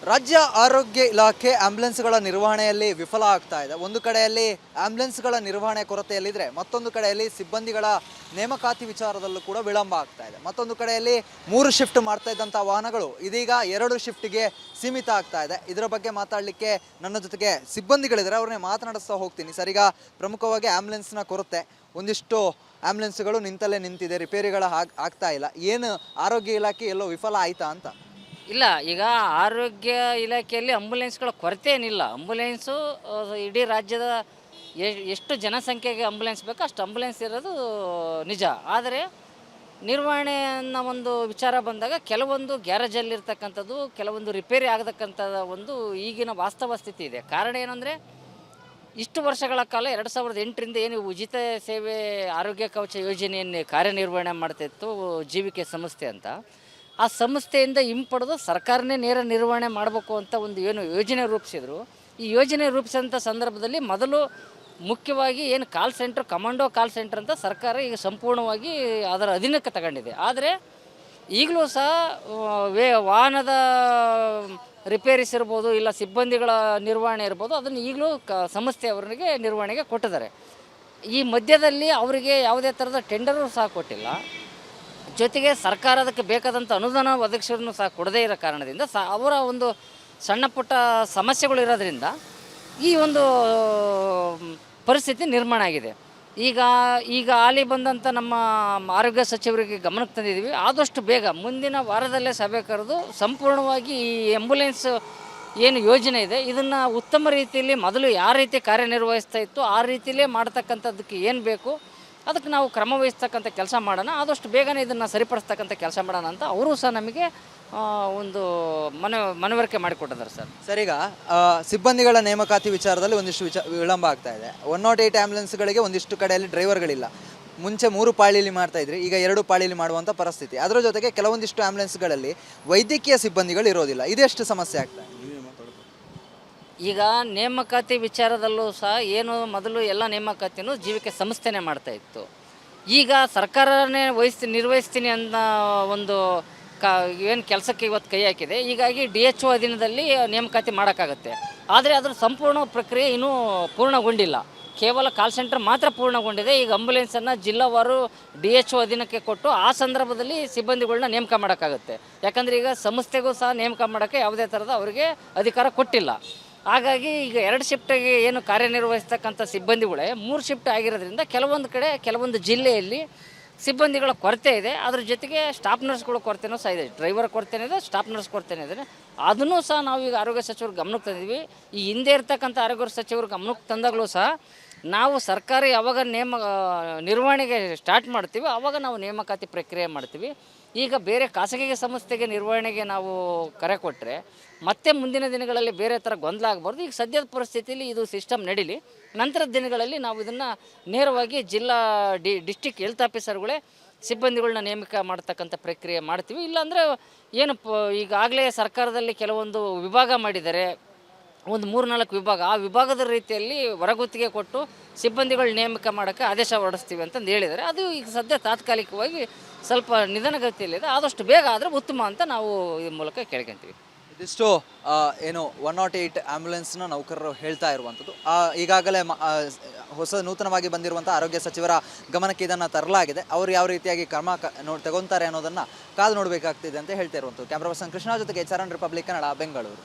ರಾಜ್ಯ ಆರೋಗ್ಯ ಇಲಾಖೆ ಆಂಬ್ಯುಲೆನ್ಸ್ಗಳ ನಿರ್ವಹಣೆಯಲ್ಲಿ ವಿಫಲ ಆಗ್ತಾ ಇದೆ. ಒಂದು ಕಡೆಯಲ್ಲಿ ಆಂಬ್ಯುಲೆನ್ಸ್ಗಳ ನಿರ್ವಹಣೆ ಕೊರತೆಯಲ್ಲಿದ್ದರೆ ಮತ್ತೊಂದು ಕಡೆಯಲ್ಲಿ ಸಿಬ್ಬಂದಿಗಳ ನೇಮಕಾತಿ ವಿಚಾರದಲ್ಲೂ ಕೂಡ ವಿಳಂಬ ಆಗ್ತಾ ಇದೆ. ಮತ್ತೊಂದು ಕಡೆಯಲ್ಲಿ 3 ಶಿಫ್ಟ್ ಮಾಡ್ತಾ ಇದ್ದಂಥ ವಾಹನಗಳು ಇದೀಗ 2 ಶಿಫ್ಟ್ಗೆ ಸೀಮಿತ ಆಗ್ತಾ ಇದೆ. ಇದರ ಬಗ್ಗೆ ಮಾತಾಡಲಿಕ್ಕೆ ನನ್ನ ಜೊತೆಗೆ ಸಿಬ್ಬಂದಿಗಳಿದ್ದಾರೆ, ಅವ್ರನ್ನೇ ಮಾತನಾಡಿಸ್ತಾ ಹೋಗ್ತೀನಿ. ಸರ್, ಈಗ ಪ್ರಮುಖವಾಗಿ ಆಂಬ್ಯುಲೆನ್ಸ್ನ ಕೊರತೆ, ಒಂದಿಷ್ಟು ಆಂಬ್ಯುಲೆನ್ಸ್ಗಳು ನಿಂತಲ್ಲೇ ನಿಂತಿದೆ, ರಿಪೇರಿಗಳ ಆಗ್ತಾ ಇಲ್ಲ. ಏನು ಆರೋಗ್ಯ ಇಲಾಖೆ ಎಲ್ಲೋ ವಿಫಲ ಆಯ್ತಾ ಅಂತ? ಇಲ್ಲ, ಈಗ ಆರೋಗ್ಯ ಇಲಾಖೆಯಲ್ಲಿ ಆಂಬುಲೆನ್ಸ್ಗಳ ಕೊರತೆ ಏನಿಲ್ಲ. ಆಂಬುಲೆನ್ಸು ಇಡೀ ರಾಜ್ಯದ ಎಷ್ಟು ಜನಸಂಖ್ಯೆಗೆ ಆಂಬುಲೆನ್ಸ್ ಬೇಕೋ ಅಷ್ಟು ಆಂಬುಲೆನ್ಸ್ ಇರೋದು ನಿಜ. ಆದರೆ ನಿರ್ವಹಣೆ ಅನ್ನೋ ಒಂದು ವಿಚಾರ ಬಂದಾಗ ಕೆಲವೊಂದು ಗ್ಯಾರೇಜಲ್ಲಿರ್ತಕ್ಕಂಥದ್ದು, ಕೆಲವೊಂದು ರಿಪೇರಿ ಆಗತಕ್ಕಂಥದ್ದು ಒಂದು ಈಗಿನ ವಾಸ್ತವ ಸ್ಥಿತಿ ಇದೆ. ಕಾರಣ ಏನಂದರೆ, ಇಷ್ಟು ವರ್ಷಗಳ ಕಾಲ 2008ರಿಂದ ಏನು ಉಚಿತ ಸೇವೆ ಆರೋಗ್ಯ ಕವಚ ಯೋಜನೆಯನ್ನು ಕಾರ್ಯನಿರ್ವಹಣೆ ಮಾಡ್ತಾಯಿತ್ತು ಜೀವಿಕೆ ಸಂಸ್ಥೆ ಅಂತ, ಆ ಸಂಸ್ಥೆಯಿಂದ ಹಿಂಪಡೆದು ಸರ್ಕಾರನೇ ನೇರ ನಿರ್ವಹಣೆ ಮಾಡಬೇಕು ಅಂತ ಒಂದು ಏನು ಯೋಜನೆ ರೂಪಿಸಿದ್ರು. ಈ ಯೋಜನೆ ರೂಪಿಸಿದಂಥ ಸಂದರ್ಭದಲ್ಲಿ ಮೊದಲು ಮುಖ್ಯವಾಗಿ ಏನು ಕಾಲ್ ಸೆಂಟ್ರ್, ಕಮಾಂಡೋ ಕಾಲ್ ಸೆಂಟ್ರ್ ಅಂತ ಸರ್ಕಾರ ಈಗ ಸಂಪೂರ್ಣವಾಗಿ ಅದರ ಅಧೀನಕ್ಕೆ ತಗೊಂಡಿದೆ. ಆದರೆ ಈಗಲೂ ಸಹ ವಾಹನದ ರಿಪೇರಿಸ್ ಇರ್ಬೋದು, ಇಲ್ಲ ಸಿಬ್ಬಂದಿಗಳ ನಿರ್ವಹಣೆ ಇರ್ಬೋದು, ಅದನ್ನು ಈಗಲೂ ಸಂಸ್ಥೆಯವರಿಗೆ ನಿರ್ವಹಣೆಗೆ ಕೊಟ್ಟಿದ್ದಾರೆ. ಈ ಮಧ್ಯದಲ್ಲಿ ಅವರಿಗೆ ಯಾವುದೇ ಥರದ ಟೆಂಡರು ಸಹ ಕೊಟ್ಟಿಲ್ಲ. ಜೊತೆಗೆ ಸರ್ಕಾರ ಅದಕ್ಕೆ ಬೇಕಾದಂಥ ಅನುದಾನ ಒದಗಿಸೋದನ್ನು ಸಹ ಕೊಡದೇ ಇರೋ ಕಾರಣದಿಂದ ಅವರ ಒಂದು ಸಣ್ಣ ಪುಟ್ಟ ಸಮಸ್ಯೆಗಳು ಇರೋದ್ರಿಂದ ಈ ಒಂದು ಪರಿಸ್ಥಿತಿ ನಿರ್ಮಾಣ ಆಗಿದೆ. ಈಗ ಹಾಲಿ ಬಂದಂಥ ನಮ್ಮ ಆರೋಗ್ಯ ಸಚಿವರಿಗೆ ಗಮನಕ್ಕೆ ತಂದಿದ್ದೀವಿ. ಆದಷ್ಟು ಬೇಗ ಮುಂದಿನ ವಾರದಲ್ಲೇ ಸಭೆ ಕರೆದು ಸಂಪೂರ್ಣವಾಗಿ ಈ ಆಂಬುಲೆನ್ಸ್ ಏನು ಯೋಜನೆ ಇದೆ ಇದನ್ನು ಉತ್ತಮ ರೀತಿಯಲ್ಲಿ ಮೊದಲು ಯಾವ ರೀತಿ ಕಾರ್ಯನಿರ್ವಹಿಸ್ತಾ ಇತ್ತು ಆ ರೀತಿಯಲ್ಲೇ ಮಾಡ್ತಕ್ಕಂಥದ್ದಕ್ಕೆ ಏನು ಬೇಕು ಅದಕ್ಕೆ ನಾವು ಕ್ರಮ ವಹಿಸ್ತಕ್ಕಂಥ ಕೆಲಸ ಮಾಡೋಣ, ಆದಷ್ಟು ಬೇಗನೆ ಇದನ್ನು ಸರಿಪಡಿಸ್ತಕ್ಕಂಥ ಕೆಲಸ ಮಾಡೋಣ ಅಂತ ಅವರು ಸಹ ನಮಗೆ ಒಂದು ಮನವರಿಕೆ ಮಾಡಿಕೊಟ್ಟಿದ್ದಾರೆ ಸರ್. ಸರ್, ಈಗ ಸಿಬ್ಬಂದಿಗಳ ನೇಮಕಾತಿ ವಿಚಾರದಲ್ಲಿ ಒಂದಿಷ್ಟು ವಿಳಂಬ ಆಗ್ತಾ ಇದೆ. 108 ಆಂಬ್ಯುಲೆನ್ಸ್ಗಳಿಗೆ ಒಂದಿಷ್ಟು ಕಡೆಯಲ್ಲಿ ಡ್ರೈವರ್ಗಳಿಲ್ಲ. ಮುಂಚೆ 3 ಪಾಳಿಲಿ ಮಾಡ್ತಾ ಇದ್ರಿ, ಈಗ 2 ಪಾಳಿಲಿ ಮಾಡುವಂಥ ಪರಿಸ್ಥಿತಿ. ಅದರ ಜೊತೆಗೆ ಕೆಲವೊಂದಿಷ್ಟು ಆಂಬ್ಯುಲೆನ್ಸ್ಗಳಲ್ಲಿ ವೈದ್ಯಕೀಯ ಸಿಬ್ಬಂದಿಗಳು ಇರೋದಿಲ್ಲ. ಇದೆಷ್ಟು ಸಮಸ್ಯೆ ಆಗ್ತಾ ಇದೆ? ಈಗ ನೇಮಕಾತಿ ವಿಚಾರದಲ್ಲೂ ಸಹ ಏನು ಮೊದಲು ಎಲ್ಲ ನೇಮಕಾತಿನೂ ಜೀವಿಕೆ ಸಂಸ್ಥೆನೇ ಮಾಡ್ತಾಯಿತ್ತು. ಈಗ ಸರ್ಕಾರನೇ ನಿರ್ವಹಿಸ್ತೀನಿ ಅನ್ನೋ ಒಂದು ಏನು ಕೆಲಸಕ್ಕೆ ಇವತ್ತು ಕೈ ಹಾಕಿದೆ. ಹೀಗಾಗಿ DHO ಅಧೀನದಲ್ಲಿ ನೇಮಕಾತಿ ಮಾಡೋಕ್ಕಾಗತ್ತೆ. ಆದರೆ ಅದರ ಸಂಪೂರ್ಣ ಪ್ರಕ್ರಿಯೆ ಇನ್ನೂ ಪೂರ್ಣಗೊಂಡಿಲ್ಲ. ಕೇವಲ ಕಾಲ್ ಸೆಂಟರ್ ಮಾತ್ರ ಪೂರ್ಣಗೊಂಡಿದೆ. ಈಗ ಆಂಬುಲೆನ್ಸನ್ನು ಜಿಲ್ಲಾವಾರು DHO ಅಧೀನಕ್ಕೆ ಕೊಟ್ಟು ಆ ಸಂದರ್ಭದಲ್ಲಿ ಸಿಬ್ಬಂದಿಗಳನ್ನ ನೇಮಕ ಮಾಡೋಕ್ಕಾಗುತ್ತೆ. ಯಾಕಂದರೆ ಈಗ ಸಂಸ್ಥೆಗೂ ಸಹ ನೇಮಕ ಮಾಡೋಕ್ಕೆ ಯಾವುದೇ ಥರದ ಅವರಿಗೆ ಅಧಿಕಾರ ಕೊಟ್ಟಿಲ್ಲ. ಹಾಗಾಗಿ ಈಗ 2 ಶಿಫ್ಟಿಗೆ ಏನು ಕಾರ್ಯನಿರ್ವಹಿಸ್ತಕ್ಕಂಥ ಸಿಬ್ಬಂದಿಗಳೇ 3 ಶಿಫ್ಟ್ ಆಗಿರೋದ್ರಿಂದ ಕೆಲವೊಂದು ಕಡೆ ಕೆಲವೊಂದು ಜಿಲ್ಲೆಯಲ್ಲಿ ಸಿಬ್ಬಂದಿಗಳ ಕೊರತೆ ಇದೆ. ಅದ್ರ ಜೊತೆಗೆ ಸ್ಟಾಫ್ ನರ್ಸ್ಗಳ ಕೊರತೆನೂ ಸಹ ಇದೆ. ಡ್ರೈವರ್ ಕೊರತೆನೇ ಇದೆ, ಸ್ಟಾಫ್ ನರ್ಸ್ ಕೊರತೆನೇ ಇದೆ. ಅದನ್ನು ಸಹ ನಾವು ಈಗ ಆರೋಗ್ಯ ಸಚಿವರು ಗಮನಕ್ಕೆ ತಂದಿದ್ವಿ. ಈ ಹಿಂದೆ ಇರ್ತಕ್ಕಂಥ ಆರೋಗ್ಯ ಸಚಿವರು ಗಮನಕ್ಕೆ ತಂದಾಗಲೂ ಸಹ ನಾವು ಸರ್ಕಾರ ಯಾವಾಗ ನಿರ್ವಹಣೆಗೆ ಸ್ಟಾರ್ಟ್ ಮಾಡ್ತೀವಿ ಆವಾಗ ನಾವು ನೇಮಕಾತಿ ಪ್ರಕ್ರಿಯೆ ಮಾಡ್ತೀವಿ. ಈಗ ಬೇರೆ ಖಾಸಗಿ ಸಂಸ್ಥೆಗೆ ನಿರ್ವಹಣೆಗೆ ನಾವು ಕರೆ ಕೊಟ್ಟರೆ ಮತ್ತೆ ಮುಂದಿನ ದಿನಗಳಲ್ಲಿ ಬೇರೆ ಥರ ಗೊಂದಲ ಆಗಬಾರ್ದು. ಈಗ ಸದ್ಯದ ಪರಿಸ್ಥಿತಿಯಲ್ಲಿ ಇದು ಸಿಸ್ಟಮ್ ನಡೀಲಿ. ನಂತರದ ದಿನಗಳಲ್ಲಿ ನಾವು ಇದನ್ನು ನೇರವಾಗಿ ಜಿಲ್ಲಾ ಡಿಸ್ಟಿಕ್ ಹೆಲ್ತ್ ಆಫೀಸರ್ಗಳೇ ಸಿಬ್ಬಂದಿಗಳನ್ನ ನೇಮಕ ಮಾಡ್ತಕ್ಕಂಥ ಪ್ರಕ್ರಿಯೆ ಮಾಡ್ತೀವಿ. ಇಲ್ಲಾಂದರೆ ಏನು ಈಗಾಗಲೇ ಸರ್ಕಾರದಲ್ಲಿ ಕೆಲವೊಂದು ವಿಭಾಗ ಮಾಡಿದ್ದಾರೆ, ಒಂದು 3-4 ವಿಭಾಗ. ಆ ವಿಭಾಗದ ರೀತಿಯಲ್ಲಿ ಹೊರಗುತ್ತಿಗೆ ಕೊಟ್ಟು ಸಿಬ್ಬಂದಿಗಳು ನೇಮಕ ಮಾಡೋಕ್ಕೆ ಆದೇಶ ಹೊರಡಿಸ್ತೀವಿ ಅಂತಂದು ಹೇಳಿದ್ದಾರೆ. ಅದು ಈಗ ಸದ್ಯ ತಾತ್ಕಾಲಿಕವಾಗಿ ಸ್ವಲ್ಪ ನಿಧಾನಗತಿಯಲ್ಲಿದೆ. ಆದಷ್ಟು ಬೇಗ ಆದರೆ ಉತ್ತಮ ಅಂತ ನಾವು ಈ ಮೂಲಕ ಕೇಳ್ಕೊತೀವಿ. ಇದಿಷ್ಟು ಏನು 108 ಆಂಬ್ಯುಲೆನ್ಸ್ನ ನೌಕರರು ಹೇಳ್ತಾ ಇರುವಂಥದ್ದು. ಈಗಾಗಲೇ ನೂತನವಾಗಿ ಬಂದಿರುವಂಥ ಆರೋಗ್ಯ ಸಚಿವರ ಗಮನಕ್ಕೆ ಇದನ್ನು ತರಲಾಗಿದೆ. ಅವರು ಯಾವ ರೀತಿಯಾಗಿ ಕ್ರಮ ತಗೊತಾರೆ ಅನ್ನೋದನ್ನು ಕಾದು ನೋಡಬೇಕಾಗ್ತಿದೆ ಅಂತ ಹೇಳ್ತಾ ಇರುವಂಥದ್ದು. ಕ್ಯಾಮ್ರಾ ಪರ್ಸನ್ ಕೃಷ್ಣ ಜೊತೆಗೆ ಚರಣ್, ರಿಪಬ್ಲಿಕ್ ಕನ್ನಡ, ಬೆಂಗಳೂರು.